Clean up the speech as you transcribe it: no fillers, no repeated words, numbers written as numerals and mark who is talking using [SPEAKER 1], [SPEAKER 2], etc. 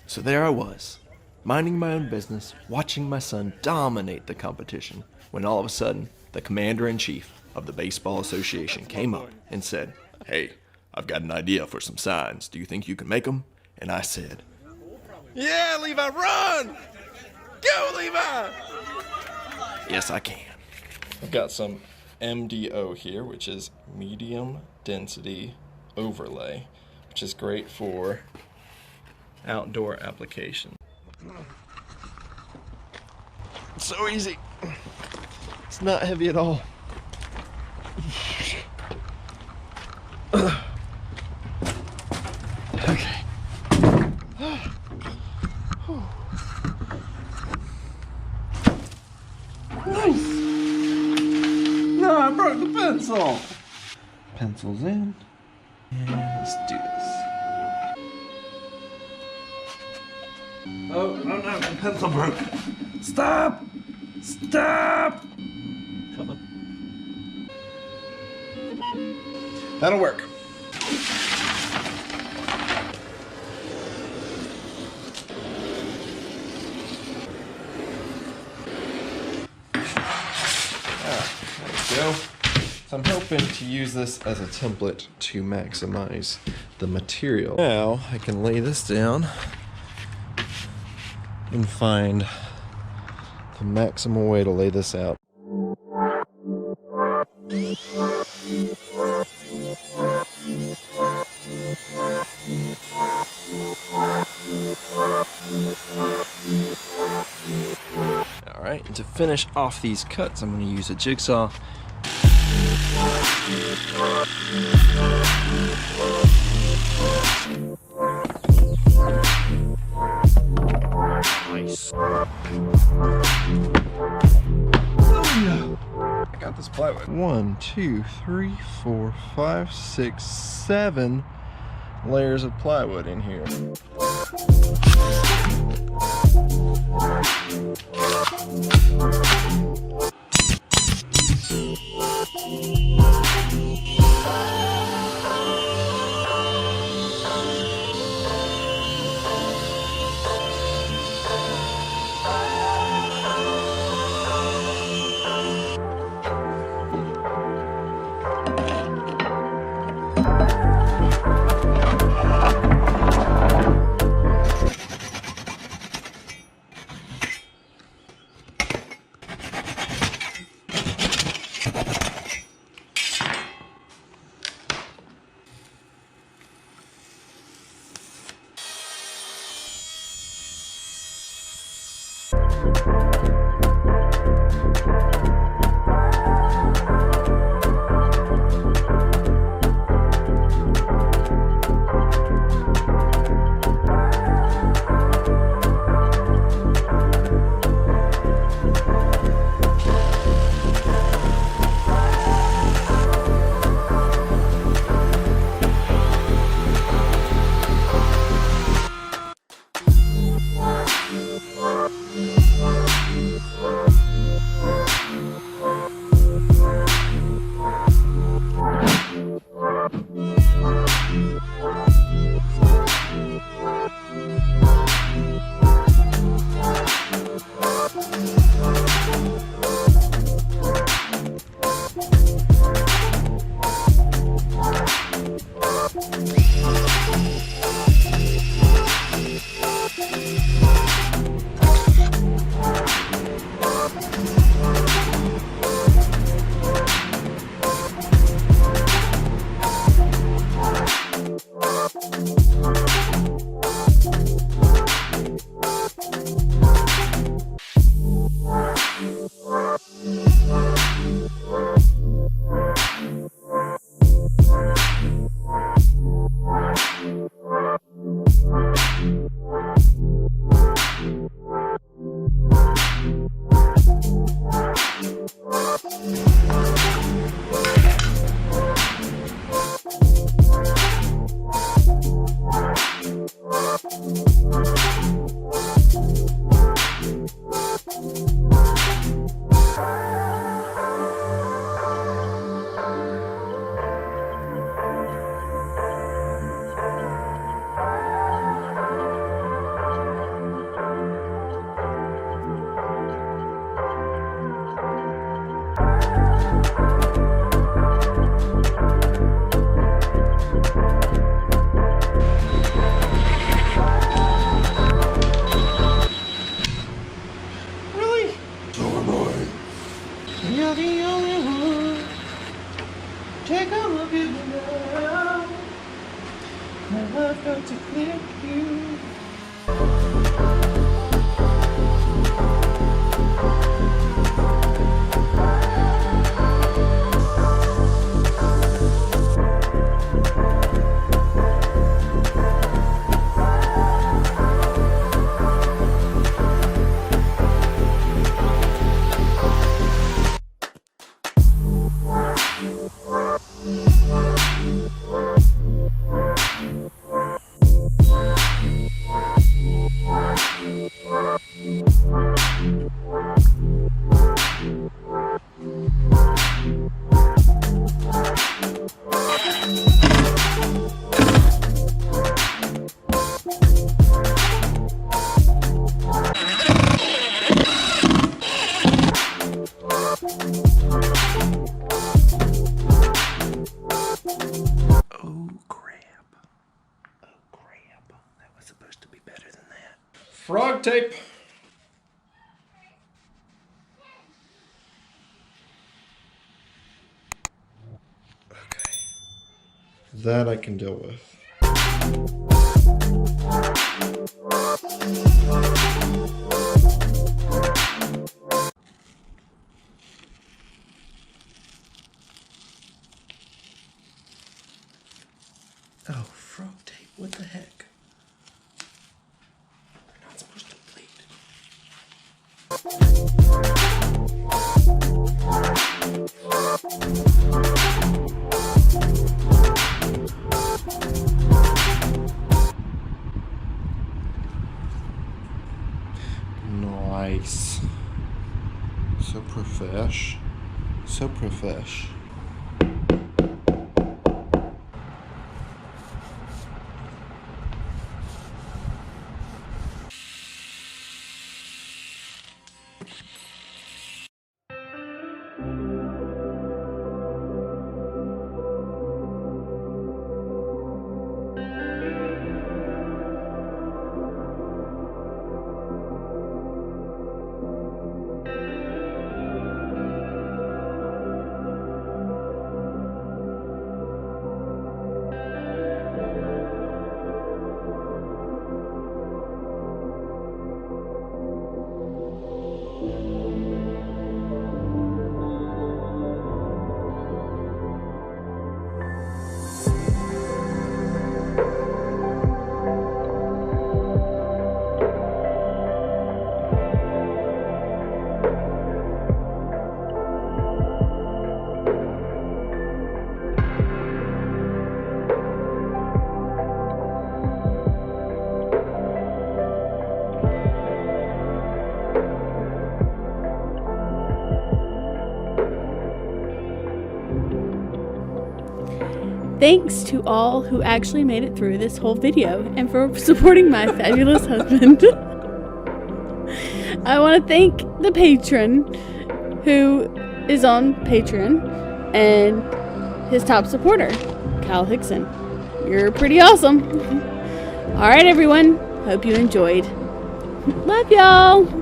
[SPEAKER 1] So there I was, minding my own business, watching my son dominate the competition, when all of a sudden, the commander-in-chief of the Baseball Association came up and said, "Hey, I've got an idea for some signs. Do you think you can make them?" And I said, "Yeah, Levi, run! Go, Levi!" Yes, I can. I've got some MDO here, which is medium density overlay, which is great for outdoor application. It's so easy. It's not heavy at all. Okay. Nice. No, I broke the pencil. Pencils in. And let's do this. Oh no, the pencil broke. Stop! Stop! Come on. That'll work. There we go. So I'm hoping to use this as a template to maximize the material. Now I can lay this down and find the maximal way to lay this out. Alright, and to finish off these cuts, I'm going to use a jigsaw. Nice. I got this plywood. 1, 2, 3, 4, 5, 6, 7 layers of plywood in here. Frog tape. Okay. That I can deal with. Oh, frog tape, what the heck? They're not supposed to bleed. Nice. So profesh. So profesh.
[SPEAKER 2] Thanks to all who actually made it through this whole video and for supporting my fabulous husband. I want to thank the patron who is on Patreon and his top supporter, Kyle Hixson. You're pretty awesome. Alright everyone, hope you enjoyed. Love y'all.